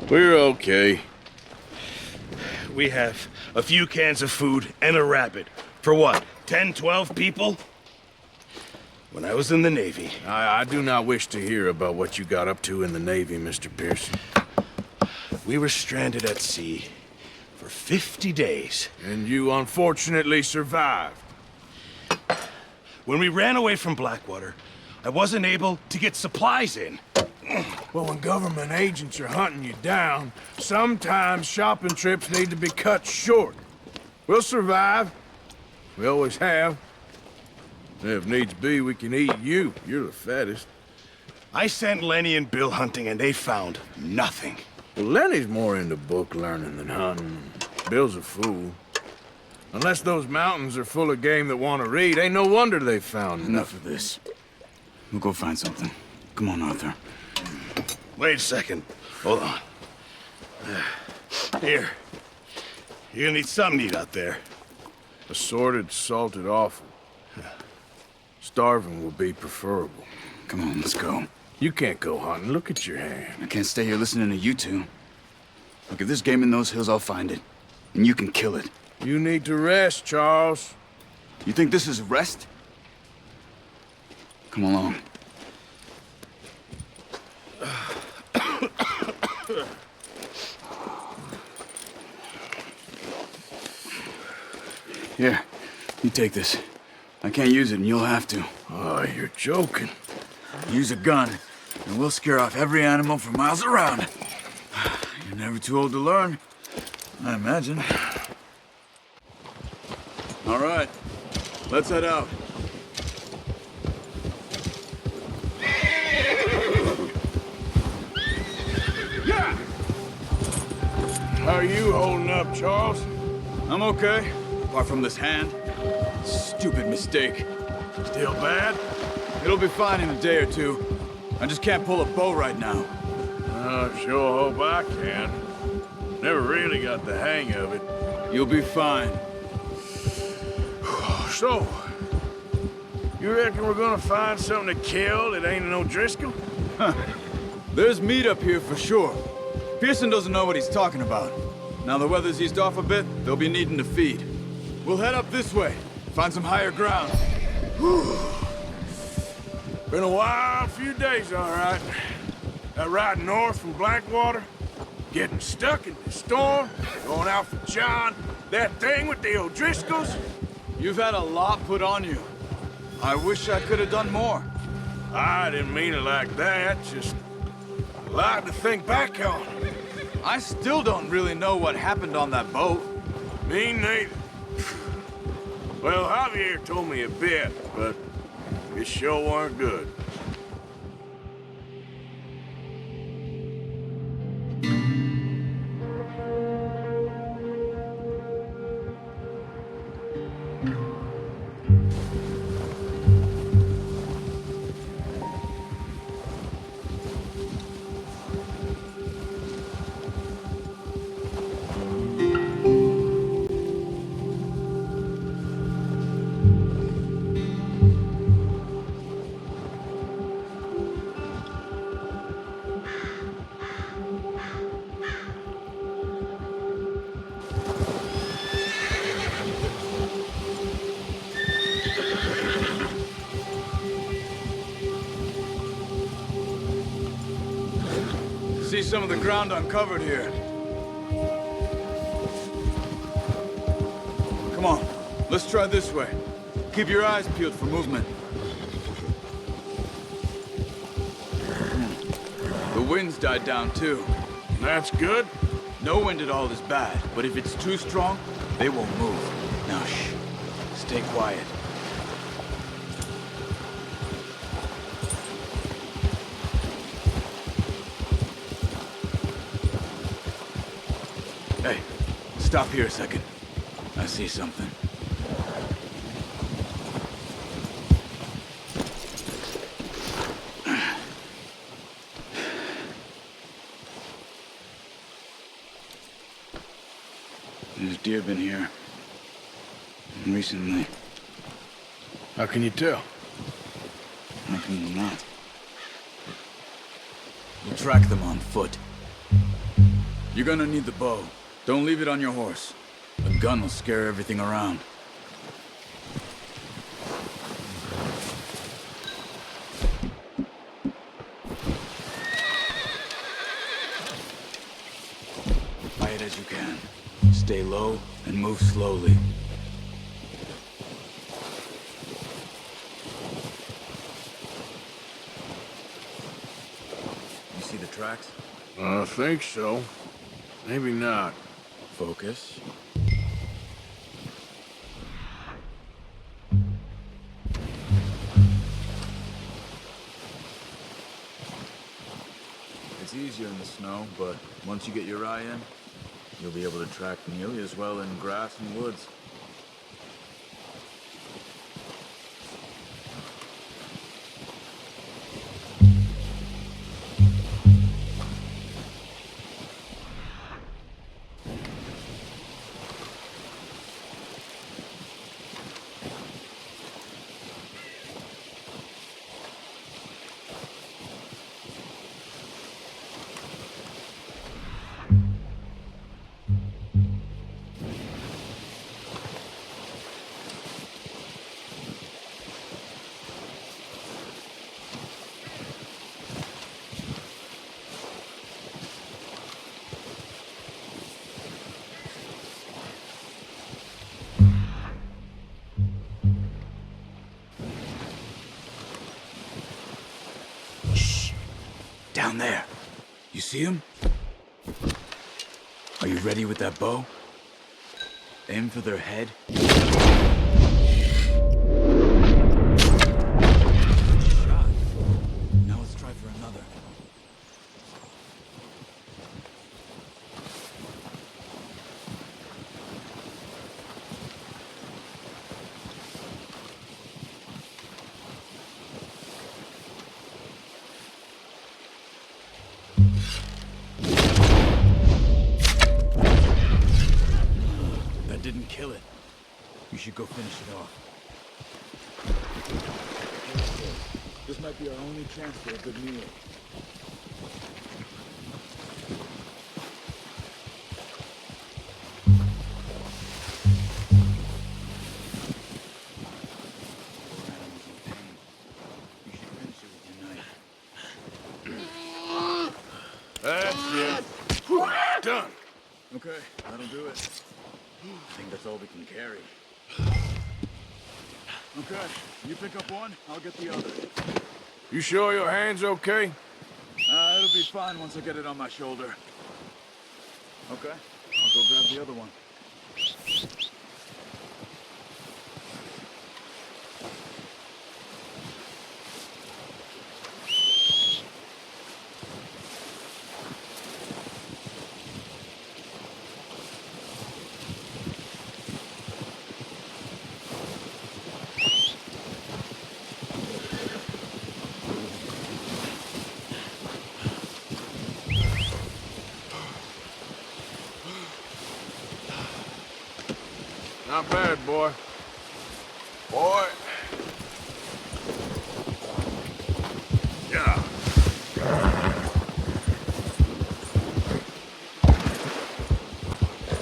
We're okay. We have a few cans of food and a rabbit. For what, 10, 12 people? When I was in the Navy... I do not wish to hear about what you got up to in the Navy, Mr. Pearson. We were stranded at sea for 50 days. And you unfortunately survived. When we ran away from Blackwater, I wasn't able to get supplies in. Well, when government agents are hunting you down, sometimes shopping trips need to be cut short. We'll survive. We always have. If needs be, we can eat you. You're the fattest. I sent Lenny and Bill hunting, and they found nothing. Well, Lenny's more into book learning than hunting. Bill's a fool. Unless those mountains are full of game that want to read, ain't no wonder they found Enough of this. We'll go find something. Come on, Arthur. Wait a second. Hold on. Here. You're gonna need something to eat out there. Assorted, salted offal. Starving will be preferable. Come on, let's go. You can't go hunting. Look at your hand. I can't stay here listening to you two. Look, if there's game in those hills, I'll find it. And you can kill it. You need to rest, Charles. You think this is rest? Come along. Here, you take this. I can't use it, and you'll have to. Oh, you're joking. Use a gun, and we'll scare off every animal for miles around. You're never too old to learn, I imagine. All right, let's head out. Yeah! How are you holding up, Charles? I'm okay, apart from this hand. Stupid mistake. Still bad? It'll be fine in a day or two. I just can't pull a bow right now. I sure hope I can. Never really got the hang of it. You'll be fine. So, you reckon we're gonna find something to kill that ain't no Driscoll? There's meat up here for sure. Pearson doesn't know what he's talking about. Now the weather's eased off a bit, they'll be needing to feed. We'll head up this way, find some higher ground. Been a wild few days, all right. That ride north from Blackwater, getting stuck in the storm, going out for John, that thing with the O'Driscolls. You've had a lot put on you. I wish I could have done more. I didn't mean it like that, just a lot to think back on. I still don't really know what happened on that boat. Me neither. Well, Javier told me a bit, but it sure weren't good. See some of the ground uncovered here. Come on, let's try this way. Keep your eyes peeled for movement. The wind's died down too. That's good. No wind at all is bad, but if it's too strong, they won't move. Now shh, stay quiet. Hey, stop here a second. I see something. There's deer been here. Recently. How can you tell? How can you not? We'll track them on foot. You're gonna need the bow. Don't leave it on your horse. A gun will scare everything around. Quiet as you can. Stay low and move slowly. You see the tracks? I think so. Maybe not. Focus. It's easier in the snow, but once you get your eye in, you'll be able to track nearly as well in grass and woods. Down there. You see him? Are you ready with that bow? Aim for their head. Shot. Now let's try for another. Didn't kill it. You should go finish it off. This might be our only chance for a good meal. You should finish it with your knife. That's it. Done. Okay, that'll do it. I think that's all we can carry. Okay, you pick up one, I'll get the other. You sure your hand's okay? It'll be fine once I get it on my shoulder. Okay, I'll go grab the other one. Not bad, boy. Boy. Yeah.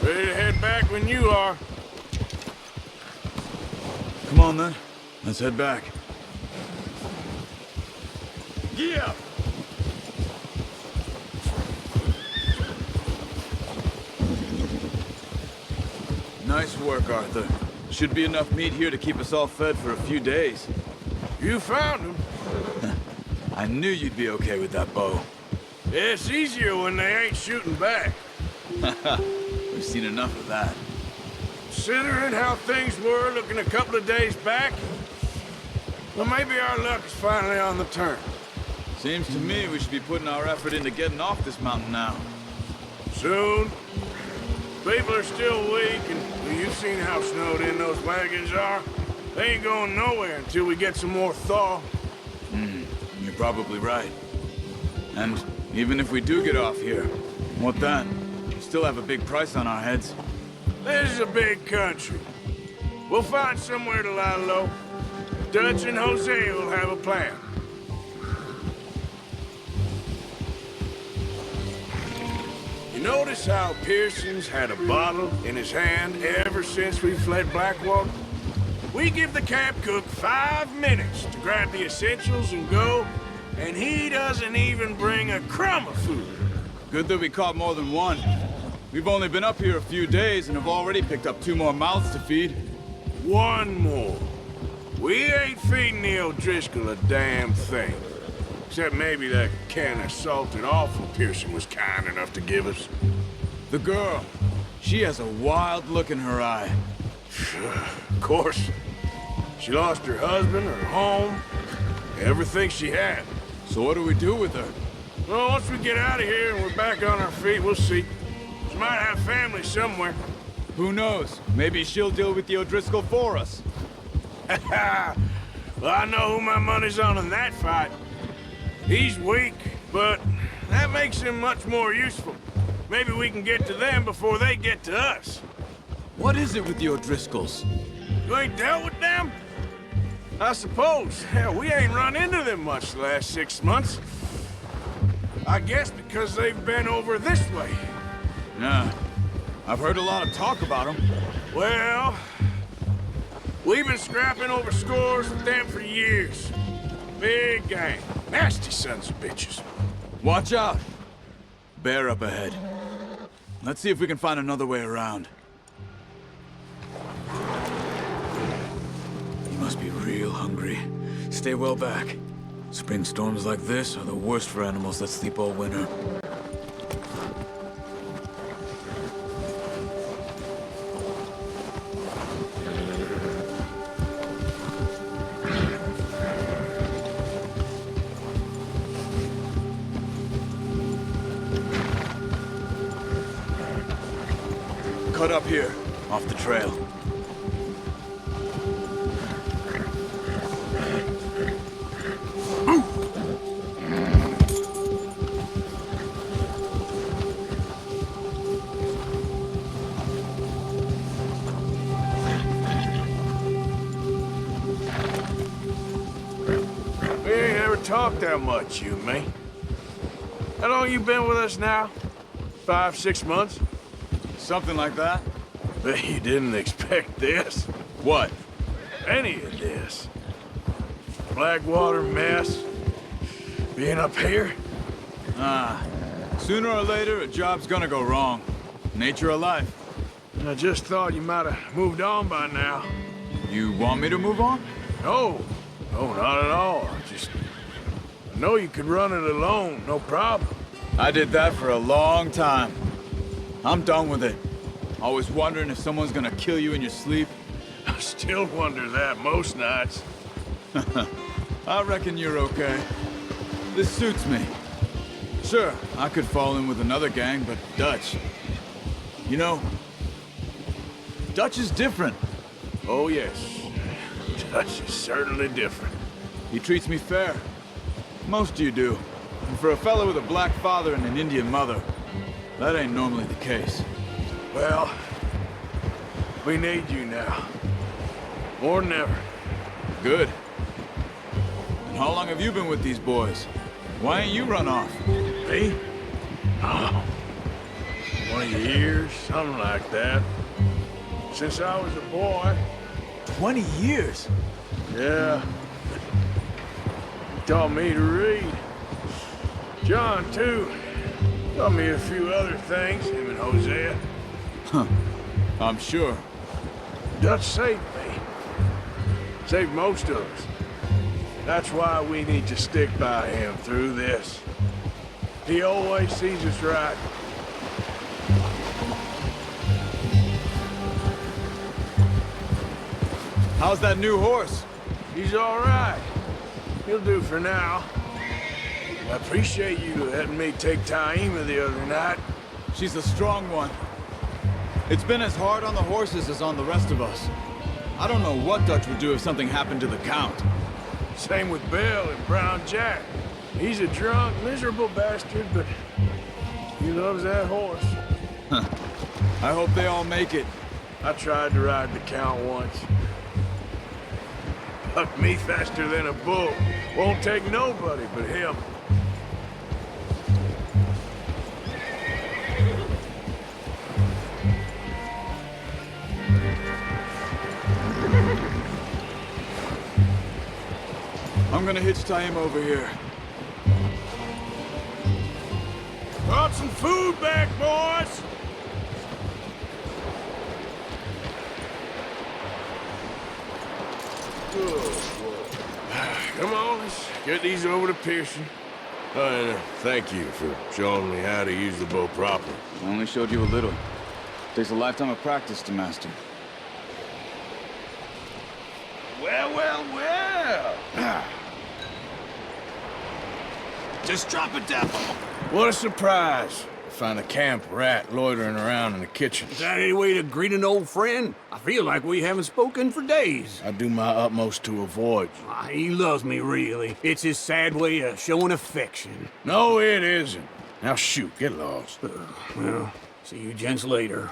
Ready to head back when you are. Come on then, let's head back. Yeah! Nice work, Arthur. Should be enough meat here to keep us all fed for a few days. You found him. I knew you'd be okay with that bow. It's easier when they ain't shooting back. We've seen enough of that. Considering how things were looking a couple of days back, well, maybe our luck is finally on the turn. Seems to me we should be putting our effort into getting off this mountain now. Soon. People are still weak, and you've seen how snowed in those wagons are. They ain't going nowhere until we get some more thaw. You're probably right. And even if we do get off here, what then? We still have a big price on our heads. This is a big country. We'll find somewhere to lie low. Dutch and Jose will have a plan. You notice how Pearson's had a bottle in his hand ever since we fled Blackwater? We give the camp cook 5 minutes to grab the essentials and go, and he doesn't even bring a crumb of food. Good that we caught more than one. We've only been up here a few days and have already picked up 2 more mouths to feed. 1 more. We ain't feeding the O'Driscoll a damn thing. Except maybe that can of salted offal Pearson was kind enough to give us. The girl, she has a wild look in her eye. Of course. She lost her husband, her home, everything she had. So what do we do with her? Well, once we get out of here and we're back on our feet, we'll see. She might have family somewhere. Who knows? Maybe she'll deal with the O'Driscoll for us. Well, I know who my money's on in that fight. He's weak, but that makes him much more useful. Maybe we can get to them before they get to us. What is it with the O'Driscolls? You ain't dealt with them? I suppose. Hell, we ain't run into them much the last 6 months. I guess because they've been over this way. Yeah, I've heard a lot of talk about them. Well, we've been scrapping over scores with them for years. Big gang. Nasty sons of bitches. Watch out! Bear up ahead. Let's see if we can find another way around. You must be real hungry. Stay well back. Spring storms like this are the worst for animals that sleep all winter. Cut up here, off the trail. We ain't ever talked that much, you and me. How long you been with us now? 5, 6 months? Something like that? But you didn't expect this. What? Any of this. Blackwater mess. Being up here. Sooner or later, a job's gonna go wrong. Nature of life. I just thought you might have moved on by now. You want me to move on? No, not at all. I know you could run it alone, no problem. I did that for a long time. I'm done with it. Always wondering if someone's gonna kill you in your sleep. I still wonder that most nights. I reckon you're okay. This suits me. Sure, I could fall in with another gang, but Dutch... You know, Dutch is different. Oh, yes. Dutch is certainly different. He treats me fair. Most of you do. And for a fellow with a black father and an Indian mother, that ain't normally the case. Well, we need you now. More than ever. Good. And how long have you been with these boys? Why ain't you run off? Me? Oh, 20 years, something like that. Since I was a boy. 20 years? Yeah. He taught me to read. John, too. Taught me a few other things, him and Hosea. Huh. I'm sure. Dutch saved me. Saved most of us. That's why we need to stick by him through this. He always sees us right. How's that new horse? He's all right. He'll do for now. I appreciate you letting me take Taima the other night. She's a strong one. It's been as hard on the horses as on the rest of us. I don't know what Dutch would do if something happened to the Count. Same with Bill and Brown Jack. He's a drunk, miserable bastard, but he loves that horse. I hope they all make it. I tried to ride the Count once. Bucked me faster than a bull. Won't take nobody but him. I'm gonna hitch tie him over here. Brought some food back, boys! Come on, let's get these over to Pearson. And thank you for showing me how to use the bow properly. I only showed you a little. Takes a lifetime of practice to master. Well, well, well. Just drop it down. What a surprise. Find a camp rat loitering around in the kitchen. Is that any way to greet an old friend? I feel like we haven't spoken for days. I do my utmost to avoid you. He loves me, really. It's his sad way of showing affection. No, it isn't. Now shoot, get lost. Well, see you gents later.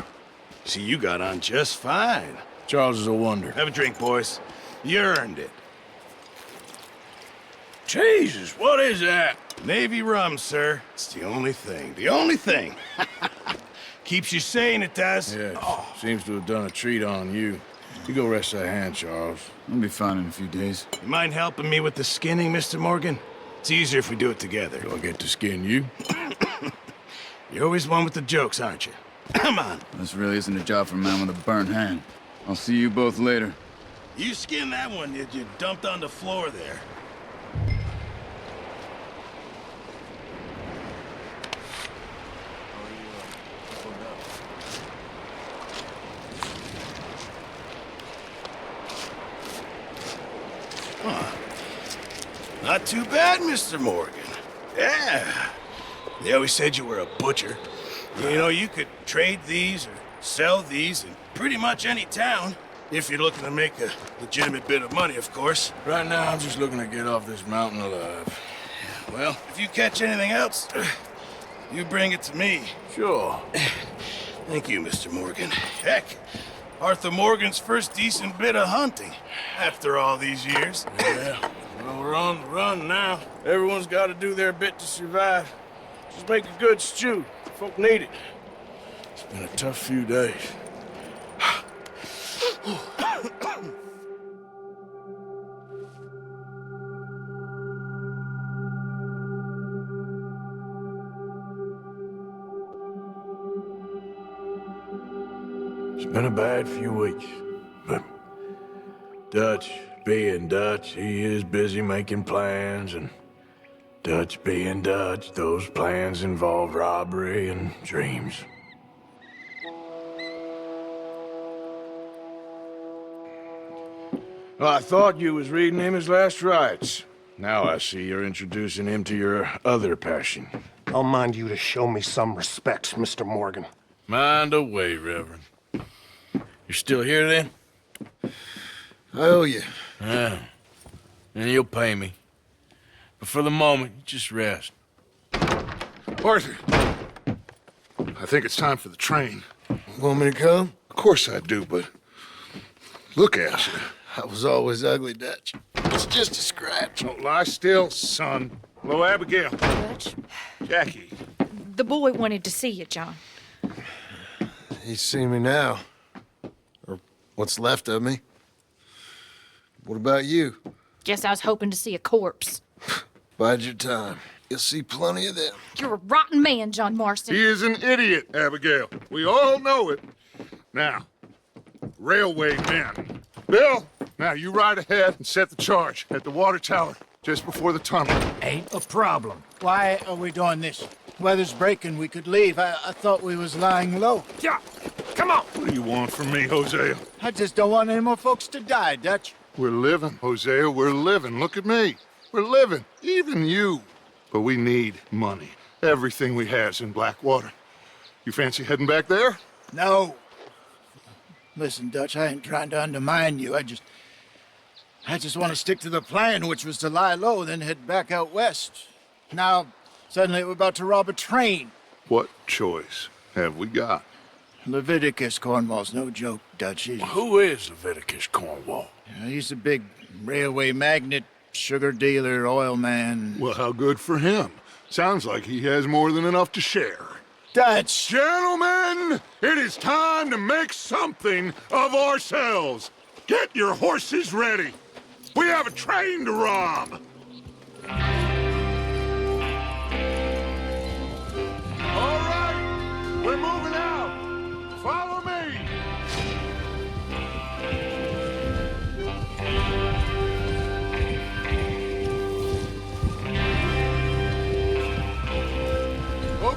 See, you got on just fine. Charles is a wonder. Have a drink, boys. You earned it. Jesus, what is that? Navy rum, sir. It's the only thing. The only thing. Keeps you sane, it does. Yeah, seems to have done a treat on you. You go rest that hand, Charles. I'll be fine in a few days. You mind helping me with the skinning, Mr. Morgan? It's easier if we do it together. Do I get to skin you? You're always one with the jokes, aren't you? Come on. This really isn't a job for a man with a burnt hand. I'll see you both later. You skinned that one that you dumped on the floor there. Not too bad, Mr. Morgan. Yeah. They always said you were a butcher. You know, you could trade these or sell these in pretty much any town. If you're looking to make a legitimate bit of money, of course. Right now, I'm just looking to get off this mountain alive. Well, if you catch anything else, you bring it to me. Sure. Thank you, Mr. Morgan. Heck, Arthur Morgan's first decent bit of hunting after all these years. Yeah. Well, we're on the run now. Everyone's got to do their bit to survive. Just make a good stew. Folk need it. It's been a tough few days. It's been a bad few weeks, but Dutch being Dutch, he is busy making plans, and Dutch being Dutch, those plans involve robbery and dreams. Well, I thought you was reading him his last rites. Now I see you're introducing him to your other passion. I'll mind you to show me some respect, Mr. Morgan. Mind away, Reverend. You're still here, then? I owe you. Yeah. And you'll pay me. But for the moment, just rest. Arthur, I think it's time for the train. Want me to come? Of course I do, but look at you. I was always ugly, Dutch. It's just a scratch. Don't lie still, son. Hello, Abigail. Dutch, Jackie. the boy wanted to see you, John. He's seen me now. Or what's left of me. What about you? Guess I was hoping to see a corpse. Bide your time. You'll see plenty of them. You're a rotten man, John Marston. He is an idiot, Abigail. We all know it. Now, railway men. Bill, now you ride ahead and set the charge at the water tower just before the tunnel. Ain't a problem. Why are we doing this? Weather's breaking. We could leave. I thought we was lying low. Yeah, come on. What do you want from me, Hosea? I just don't want any more folks to die, Dutch. We're living, Hosea. We're living. Look at me. We're living. Even you. But we need money. Everything we has in Blackwater. You fancy heading back there? No. Listen, Dutch, I ain't trying to undermine you. I just want to stick to the plan, which was to lie low, then head back out west. Now, suddenly we're about to rob a train. What choice have we got? Leviticus Cornwall's no joke, Dutch. Who is Leviticus Cornwall? He's a big railway magnate, sugar dealer, oil man. Well, how good for him. Sounds like he has more than enough to share. Dutch! Gentlemen, it is time to make something of ourselves. Get your horses ready. We have a train to rob.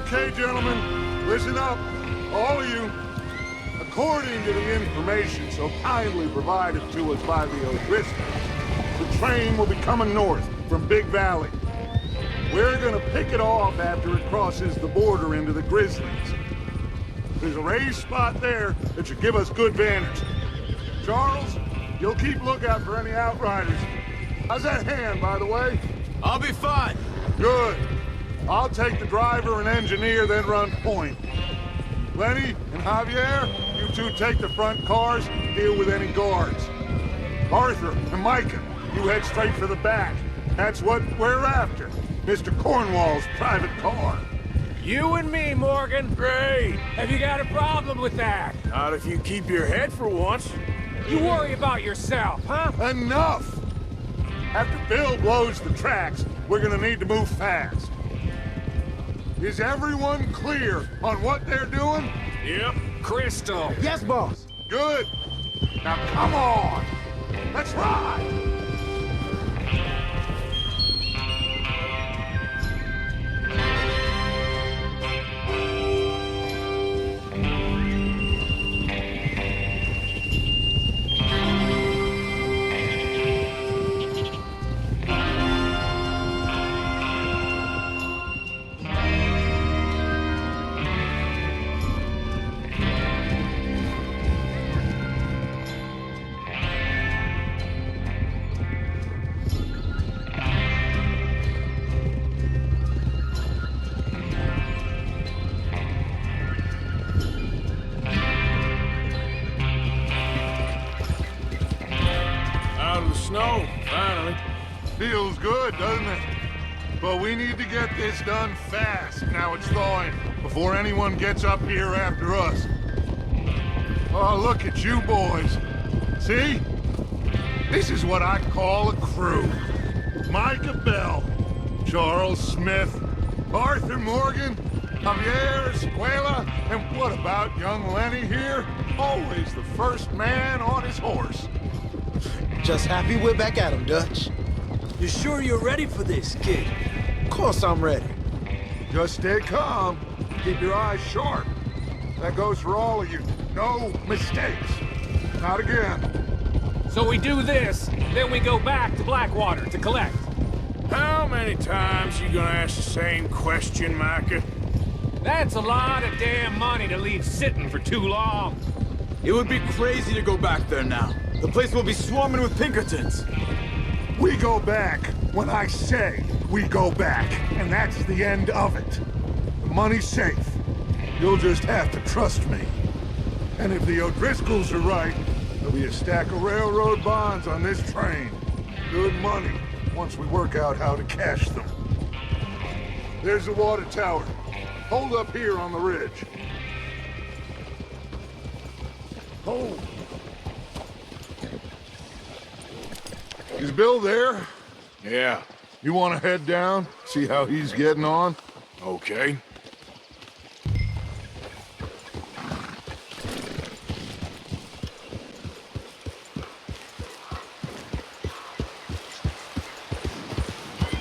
Okay, gentlemen, listen up, all of you. According to the information so kindly provided to us by the O'Driscolls, the train will be coming north from Big Valley. We're gonna pick it off after it crosses the border into the Grizzlies. There's a raised spot there that should give us good vantage. Charles, you'll keep lookout for any outriders. How's that hand, by the way? I'll be fine. Good. I'll take the driver and engineer, then run point. Lenny and Javier, you two take the front cars, deal with any guards. Arthur and Micah, you head straight for the back. That's what we're after. Mr. Cornwall's private car. You and me, Morgan. Great. Have you got a problem with that? Not if you keep your head for once. You worry about yourself, huh? Enough! After Bill blows the tracks, we're gonna need to move fast. Is everyone clear on what they're doing? Yep. Crystal. Yes, boss. Good. Now come on. Let's ride. Snow, finally. Feels good, doesn't it? But we need to get this done fast, now it's thawing, before anyone gets up here after us. Oh, look at you boys. See? This is what I call a crew. Micah Bell, Charles Smith, Arthur Morgan, Javier Escuela, and what about young Lenny here? Always the first man on his horse. Just happy we're back at him, Dutch. You sure you're ready for this, kid? Of course I'm ready. Just stay calm. Keep your eyes sharp. That goes for all of you. No mistakes. Not again. So we do this, then we go back to Blackwater to collect. How many times you gonna ask the same question, Micah? That's a lot of damn money to leave sitting for too long. It would be crazy to go back there now. The place will be swarming with Pinkertons. We go back when I say we go back, and that's the end of it. The money's safe. You'll just have to trust me. And if the O'Driscolls are right, there'll be a stack of railroad bonds on this train. Good money, once we work out how to cash them. There's the water tower. Hold up here on the ridge. Hold. Is Bill there? Yeah. You want to head down, see how he's getting on? Okay.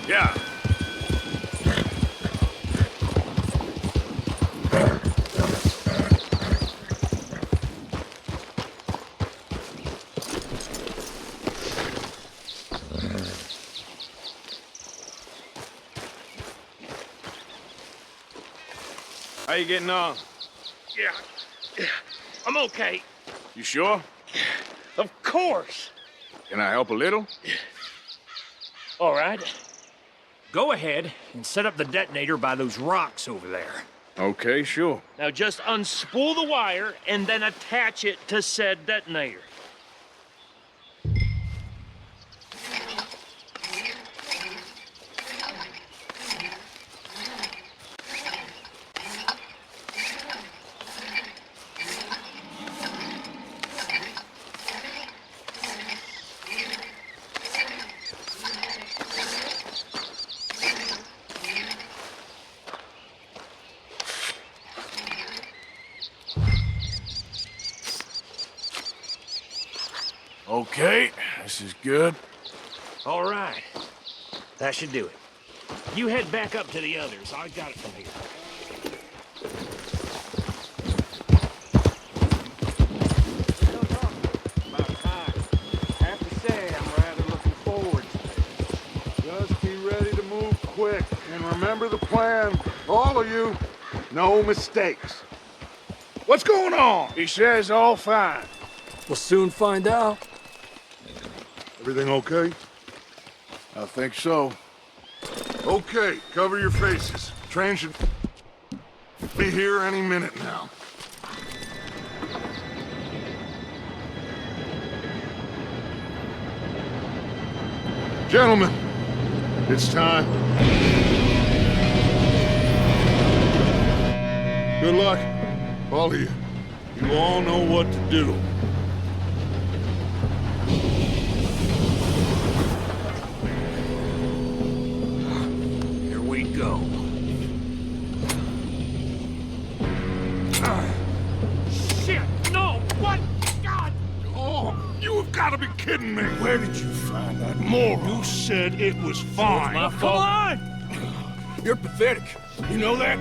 Yeah. How you getting on? Yeah, I'm okay. You sure? Of course. Can I help a little? All right. Go ahead and set up the detonator by those rocks over there. Okay, sure. Now just unspool the wire and then attach it to said detonator. Okay, this is good. All right. That should do it. You head back up to the others. I got it from here. Remember the plan, all of you. No mistakes. What's going on? He says all fine. We'll soon find out. Everything okay? I think so. Okay, cover your faces. Train should be here any minute now. Gentlemen, it's time. Good luck, all of you. You all know what to do. Here we go. Shit! No! What? God! Oh, you have got to be kidding me. Where did you find that moron? You said it was fine. My fault. Come on! You're pathetic. You know that?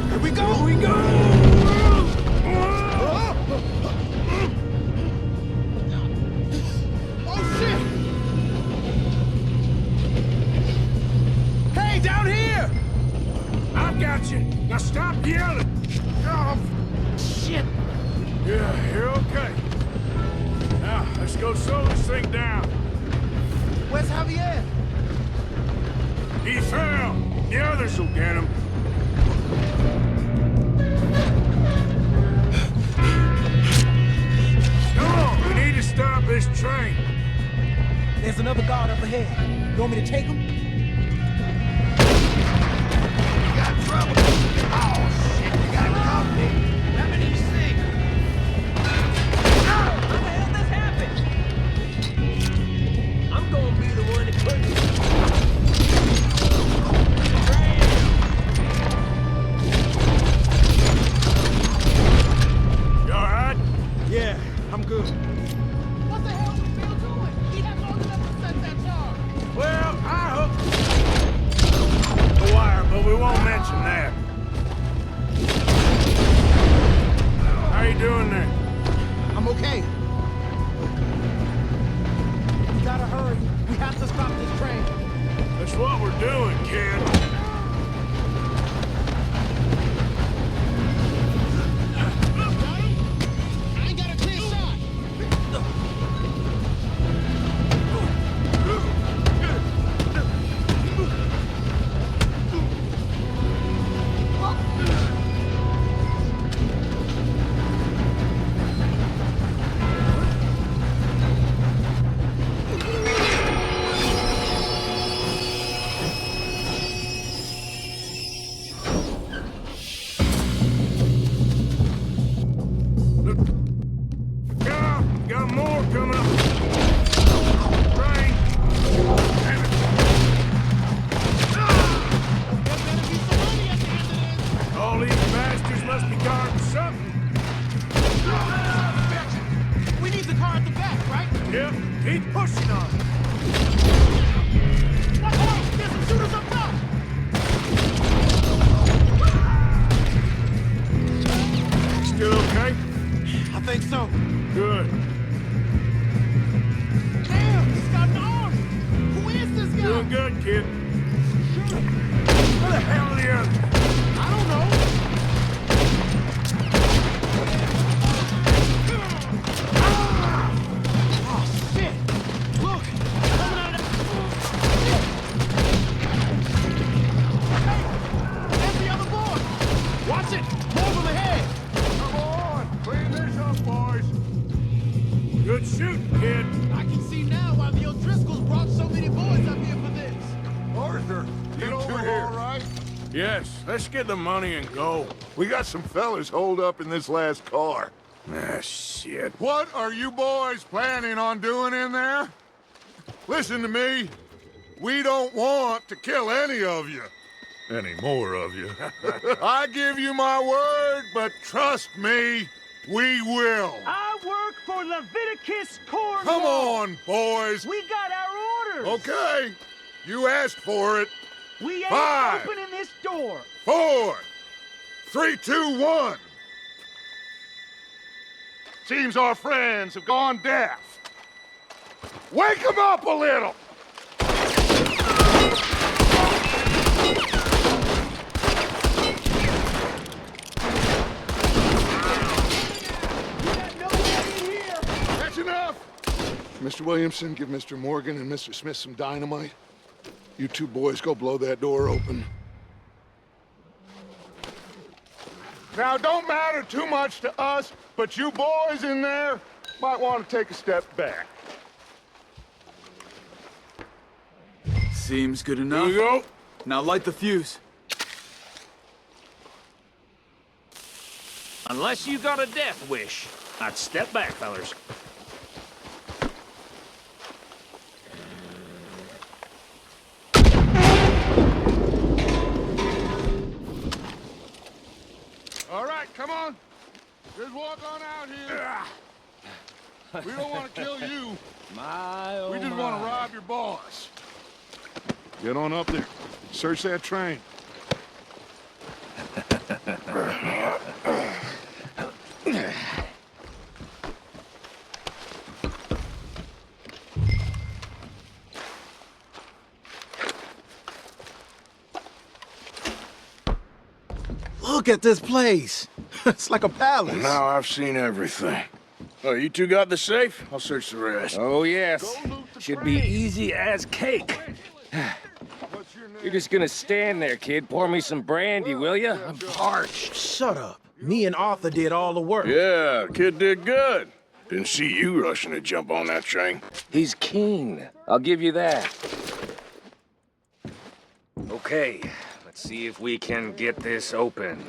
Here we go! Here we go! Oh, shit! Hey, down here! I got you. Now stop yelling. Oh, Shit! yeah, you're okay. Now, let's go slow this thing down. Where's Javier? He fell. The others will get him. Come on, we need to stop this train. There's another guard up ahead. You want me to take him? I'm gonna be the one to put you. You all right? Yeah, I'm good. What the hell was Bill doing? He had long enough to set that charge. Well, I hooked the wire, but we won't mention that. How you doing there? I'm okay. We gotta hurry. We have to stop this train. That's what we're doing, kid. I ain't got a clear shot. Got more coming up. Train. Damn it. All these bastards must be guarding something. We need the car at the back, right? Yep, keep pushing on it. Oh, there's some shooters up top. Still okay? I think so. Good. Damn, he's got an arm. Who is this guy? Doing good, kid. Where the hell are the others? I don't know. Oh, shit. Look, coming out of Hey, there's the other boy. Watch it. More of them ahead. Come on, clean this up, boys. Good shooting, kid. I can see now why the O'Driscolls brought so many boys up here for this. Arthur, you two all right? Yes, let's get the money and go. We got some fellas holed up in this last car. Ah, shit. What are you boys planning on doing in there? Listen to me. We don't want to kill any of you. Any more of you. I give you my word, but trust me, we will. I work for Leviticus Corps. Come on, boys. We got our orders. Okay. You asked for it. We ain't 5, opening this door. 4, 3, 2, 1. Seems our friends have gone deaf. Wake them up a little! That's enough! Mr. Williamson, give Mr. Morgan and Mr. Smith some dynamite. You two boys go blow that door open. Now, it don't matter too much to us, but you boys in there might want to take a step back. Seems good enough. Here we go. Now light the fuse. Unless you got a death wish, I'd step back, fellers. All right, come on. Just walk on out here. We don't want to kill you. We just want to rob your boss. Get on up there. Search that train. Look at this place. It's like a palace. Now I've seen everything. Oh, you two got the safe? I'll search the rest. Oh, yes. Should be easy as cake. You're just gonna stand there, kid. Pour me some brandy, will ya? I'm parched. Shut up. Me and Arthur did all the work. Yeah, kid did good. Didn't see you rushing to jump on that train. He's keen. I'll give you that. Okay, let's see if we can get this open.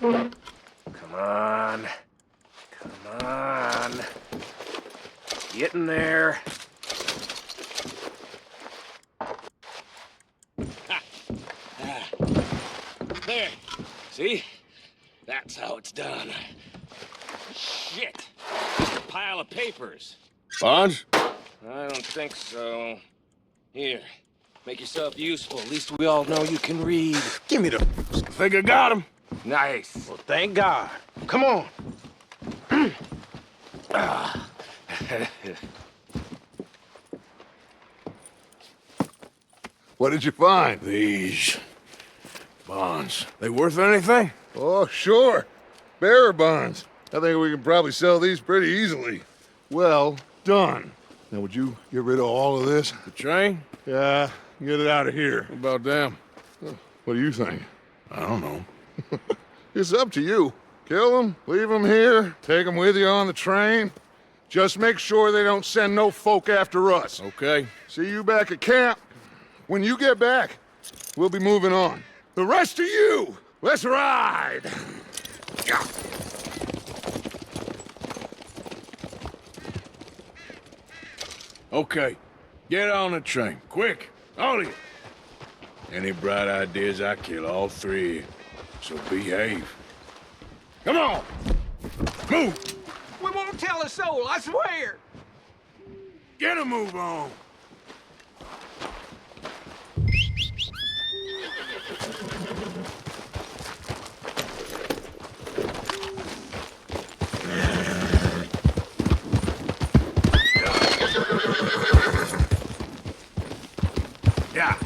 Come on. Come on. Get in there. There. See? That's how it's done. Shit. Just a pile of papers. Bonds? I don't think so. Here. Make yourself useful. At least we all know you can read. Give me the... Think I got him. Nice. Well, thank God. Come on. What did you find? These bonds. They worth anything? Oh, sure. Bearer bonds. I think we can probably sell these pretty easily. Well done. Now, would you get rid of all of this? The train? Yeah, get it out of here. What about them? What do you think? I don't know. It's up to you. Kill them, leave them here, take them with you on the train. Just make sure they don't send no folk after us. Okay. See you back at camp. When you get back, we'll be moving on. The rest of you, let's ride! Okay. Get on the train. Quick. All of you. Any bright ideas, I kill all three of you. So behave. Come on! Move! We won't tell a soul, I swear. Get a move on! Yeah.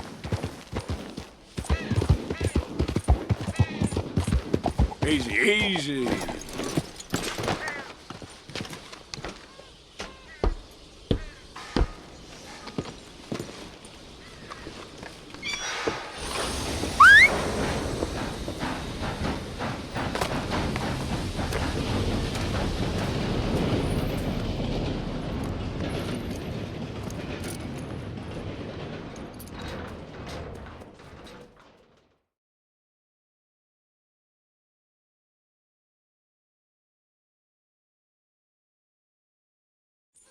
Easy, easy.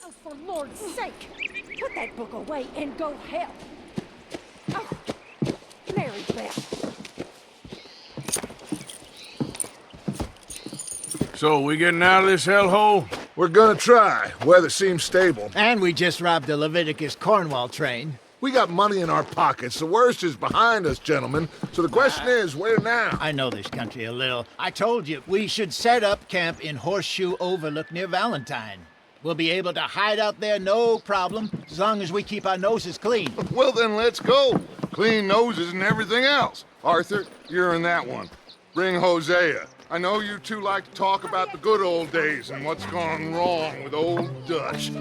Oh, for Lord's sake, put that book away and go help. Oh, Mary Beth. So, we getting out of this hellhole? We're gonna try. Weather seems stable. And we just robbed the Leviticus Cornwall train. We got money in our pockets. The worst is behind us, gentlemen. So the question is, where now? I know this country a little. I told you, we should set up camp in Horseshoe Overlook near Valentine. We'll be able to hide out there, no problem, as long as we keep our noses clean. Well, then let's go. Clean noses and everything else. Arthur, you're in that one. Bring Hosea. I know you two like to talk about the good old days and what's gone wrong with old Dutch.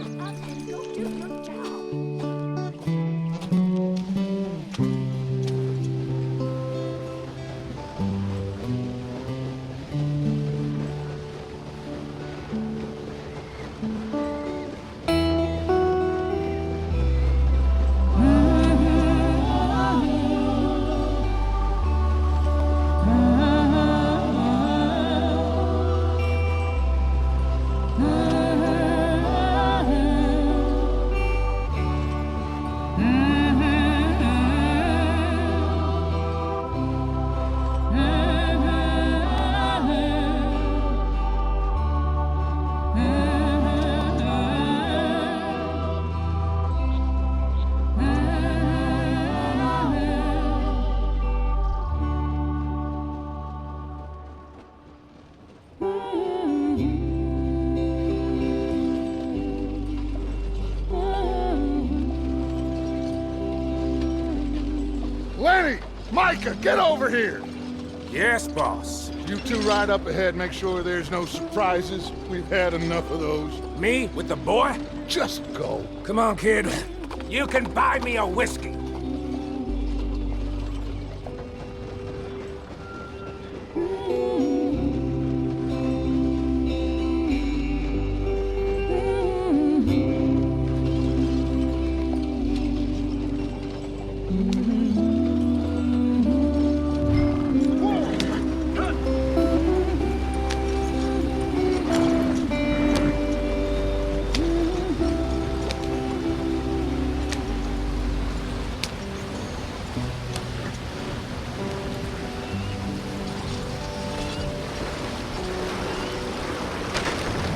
Lenny! Micah, get over here! Yes, boss. You two ride up ahead, make sure there's no surprises. We've had enough of those. Me with the boy? Just go. Come on, kid. You can buy me a whiskey.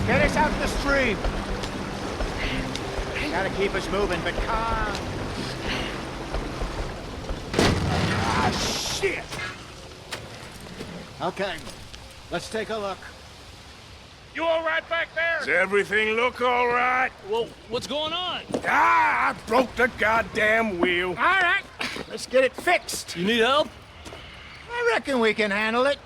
Get us out the stream. Gotta keep us moving, but calm. Ah, shit! Okay, let's take a look. You all right back there? Does everything look all right? Well, what's going on? Ah, I broke the goddamn wheel. All right, let's get it fixed. You need help? I reckon we can handle it.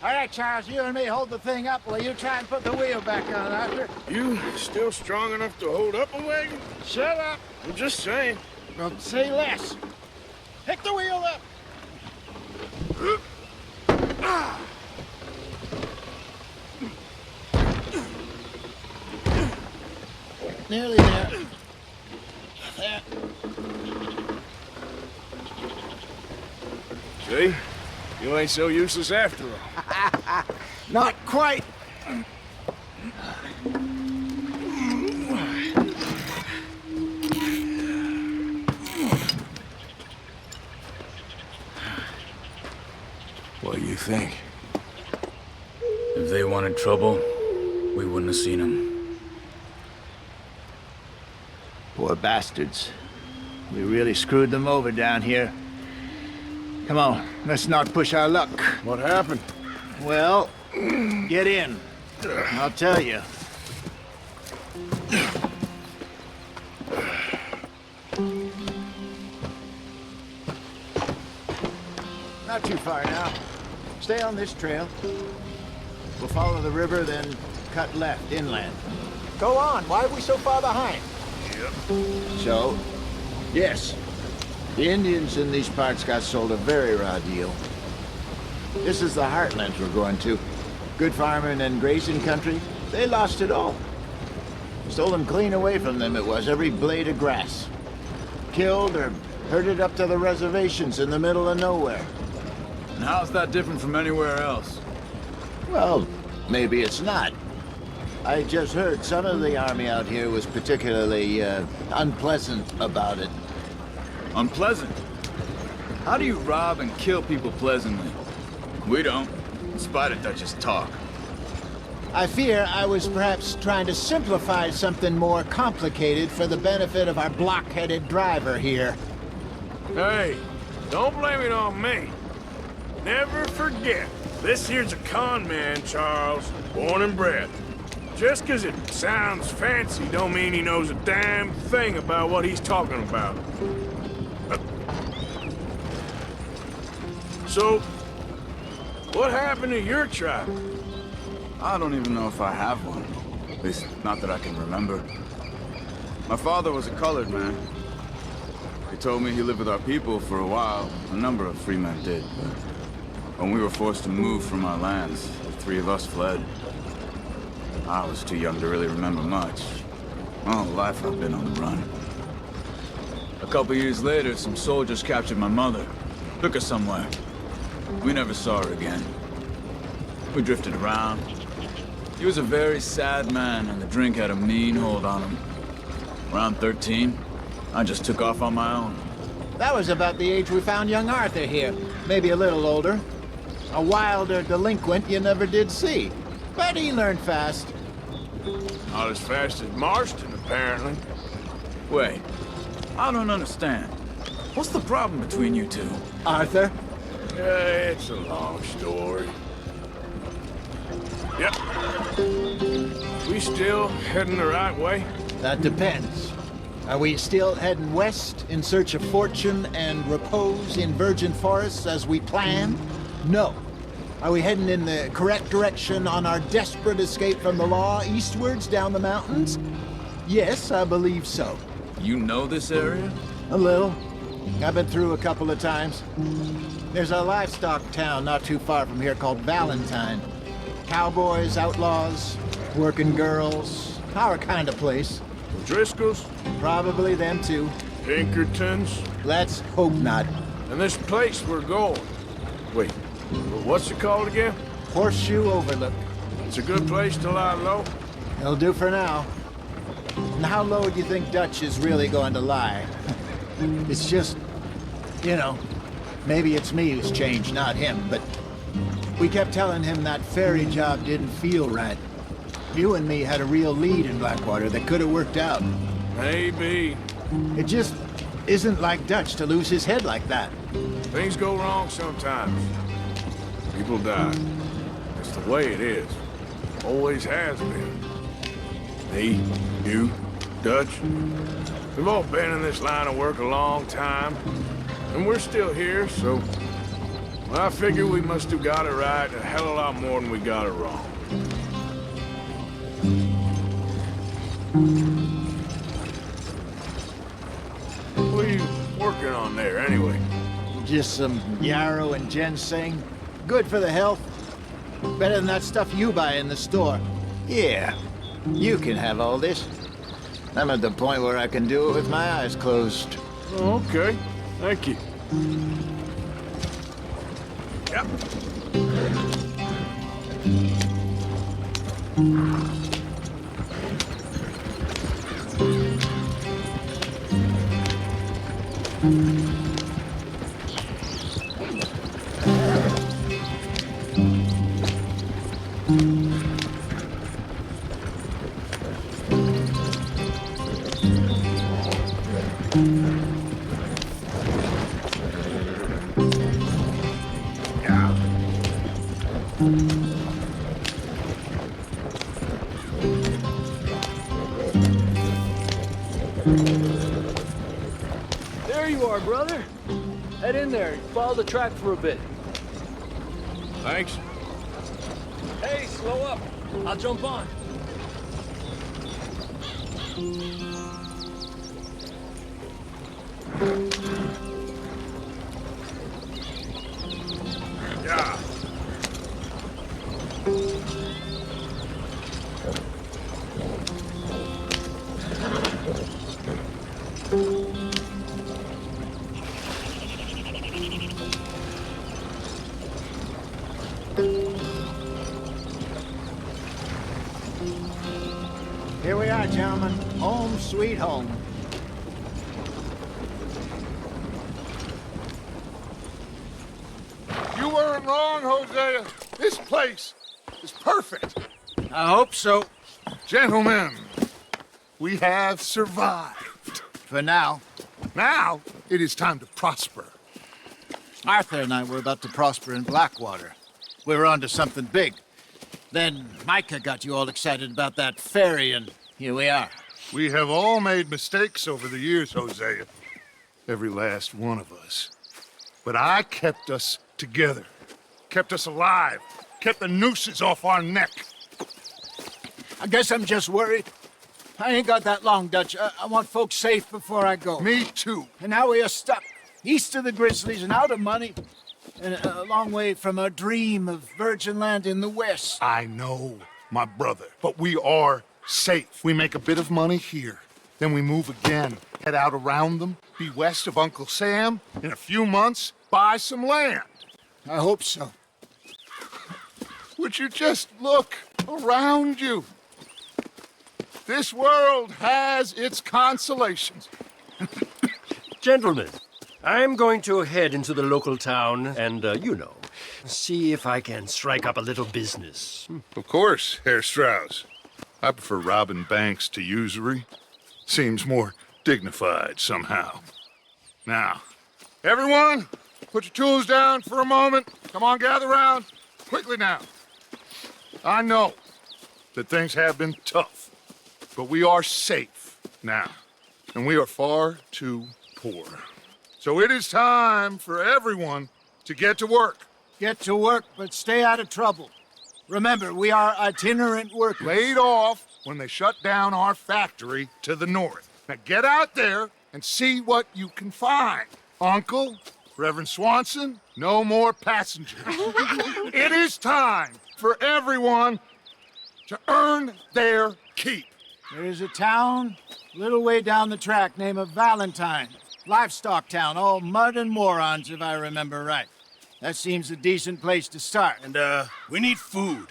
All right, Charles, you and me hold the thing up while you try and put the wheel back on, Arthur. You still strong enough to hold up a wagon? Shut up. I'm just saying. Don't say less. Pick the wheel up. Nearly there. There. See? You ain't so useless after all. Not quite. What do you think? If they wanted trouble, we wouldn't have seen them. Poor bastards. We really screwed them over down here. Come on, let's not push our luck. What happened? Well, get in. I'll tell you. Not too far now. Stay on this trail. We'll follow the river, then cut left inland. Go on. Why are we so far behind? Yep. So, yes. The Indians in these parts got sold a very raw deal. This is the heartlands we're going to. Good farming and grazing country. They lost it all. Stolen clean away from them it was, every blade of grass. Killed or herded up to the reservations in the middle of nowhere. And how's that different from anywhere else? Well, maybe it's not. I just heard some of the army out here was particularly unpleasant about it. Unpleasant? How do you rob and kill people pleasantly? We don't, in spite of Dutch's talk. I fear I was perhaps trying to simplify something more complicated for the benefit of our block-headed driver here. Hey, don't blame it on me. Never forget, this here's a con man, Charles, born and bred. Just 'cause it sounds fancy don't mean he knows a damn thing about what he's talking about. So, what happened to your tribe? I don't even know if I have one. At least, not that I can remember. My father was a colored man. He told me he lived with our people for a while. A number of free men did, but when we were forced to move from our lands, the three of us fled. I was too young to really remember much. My whole life I've been on the run. A couple years later, some soldiers captured my mother. Took her somewhere. We never saw her again. We drifted around. He was a very sad man, and the drink had a mean hold on him. Around 13, I just took off on my own. That was about the age we found young Arthur here. Maybe a little older. A wilder delinquent you never did see. But he learned fast. Not as fast as Marston, apparently. Wait, I don't understand. What's the problem between you two? Arthur? Yeah, it's a long story. Yep. We still heading the right way? That depends. Are we still heading west in search of fortune and repose in virgin forests as we planned? No. Are we heading in the correct direction on our desperate escape from the law eastwards down the mountains? Yes, I believe so. You know this area? A little. I've been through a couple of times. There's a livestock town not too far from here called Valentine. Cowboys, outlaws, working girls, our kind of place. Driscoll's? Probably them too. Pinkertons? Let's hope not. And this place we're going. Wait, what's it called again? Horseshoe Overlook. It's a good place to lie low? It'll do for now. And how low do you think Dutch is really going to lie? It's just, you know, maybe it's me who's changed, not him, but we kept telling him that ferry job didn't feel right. You and me had a real lead in Blackwater that could have worked out. Maybe. It just isn't like Dutch to lose his head like that. Things go wrong sometimes. People die. It's the way it is. Always has been. Me, you, Dutch. We've all been in this line of work a long time. And we're still here, so... well, I figure we must have got it right a hell of a lot more than we got it wrong. What are you working on there, anyway? Just some yarrow and ginseng. Good for the health. Better than that stuff you buy in the store. Yeah, you can have all this. I'm at the point where I can do it with my eyes closed. Oh, okay. Thank you. Yep. There you are, brother. Head in there and follow the track for a bit. Thanks. Hey, slow up. I'll jump on. Yeah. Here we are, gentlemen. Home sweet home. You weren't wrong, Hosea. This place is perfect. I hope so. Gentlemen, we have survived. For now. Now, it is time to prosper. Arthur and I were about to prosper in Blackwater. We were onto something big. Then Micah got you all excited about that ferry, and here we are. We have all made mistakes over the years, Hosea. Every last one of us. But I kept us together. Kept us alive. Kept the nooses off our neck. I guess I'm just worried. I ain't got that long, Dutch. I want folks safe before I go. Me too. And now we are stuck. East of the Grizzlies and out of money. And a long way from our dream of virgin land in the west. I know, my brother. But we are safe. We make a bit of money here. Then we move again. Head out around them. Be west of Uncle Sam. In a few months, buy some land. I hope so. Would you just look around you? This world has its consolations. Gentlemen, I'm going to head into the local town and, see if I can strike up a little business. Of course, Herr Strauss. I prefer robbing banks to usury. Seems more dignified somehow. Now, everyone, put your tools down for a moment. Come on, gather round. Quickly now. I know that things have been tough, but we are safe now, and we are far too poor. So it is time for everyone to get to work. Get to work, but stay out of trouble. Remember, we are itinerant workers. Laid off when they shut down our factory to the north. Now get out there and see what you can find. Uncle, Reverend Swanson, no more passengers. It is time for everyone to earn their keep. There is a town a little way down the track named Valentine. Livestock town, all mud and morons, if I remember right. That seems a decent place to start. And, we need food.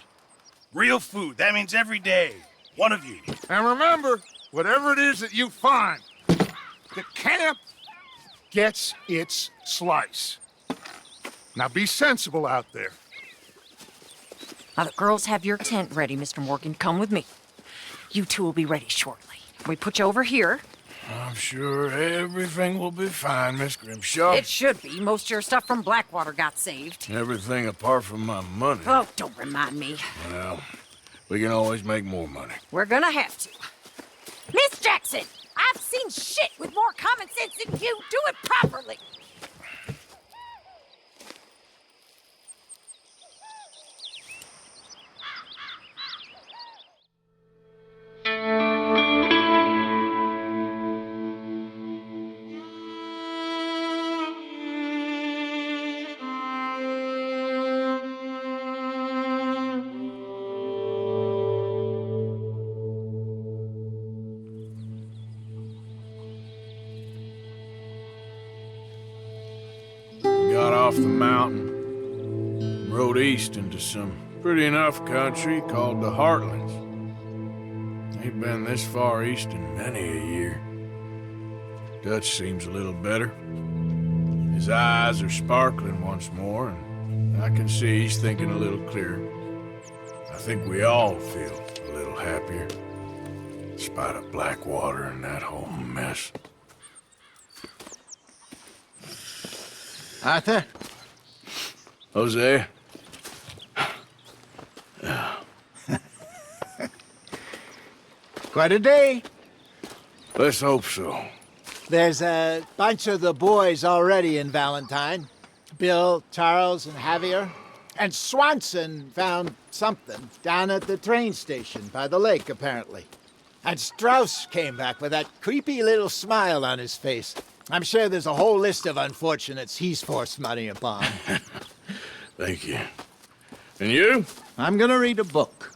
Real food. That means every day. One of you. And remember, whatever it is that you find, the camp gets its slice. Now be sensible out there. Now, the girls have your tent ready, Mr. Morgan. Come with me. You two will be ready shortly. We put you over here. I'm sure everything will be fine, Miss Grimshaw. It should be. Most of your stuff from Blackwater got saved. Everything apart from my money. Oh, don't remind me. Well, we can always make more money. We're gonna have to. Miss Jackson, I've seen shit with more common sense than you. Do it properly. Got off the mountain, rode east into some pretty enough country called the Heartlands. Ain't been this far east in many a year. Dutch seems a little better. His eyes are sparkling once more, and I can see he's thinking a little clearer. I think we all feel a little happier, in spite of Blackwater and that whole mess. Arthur? Jose? Quite a day. Let's hope so. There's a bunch of the boys already in Valentine. Bill, Charles, and Javier. And Swanson found something down at the train station by the lake, apparently. And Strauss came back with that creepy little smile on his face. I'm sure there's a whole list of unfortunates he's forced money upon. Thank you. And you? I'm gonna read a book.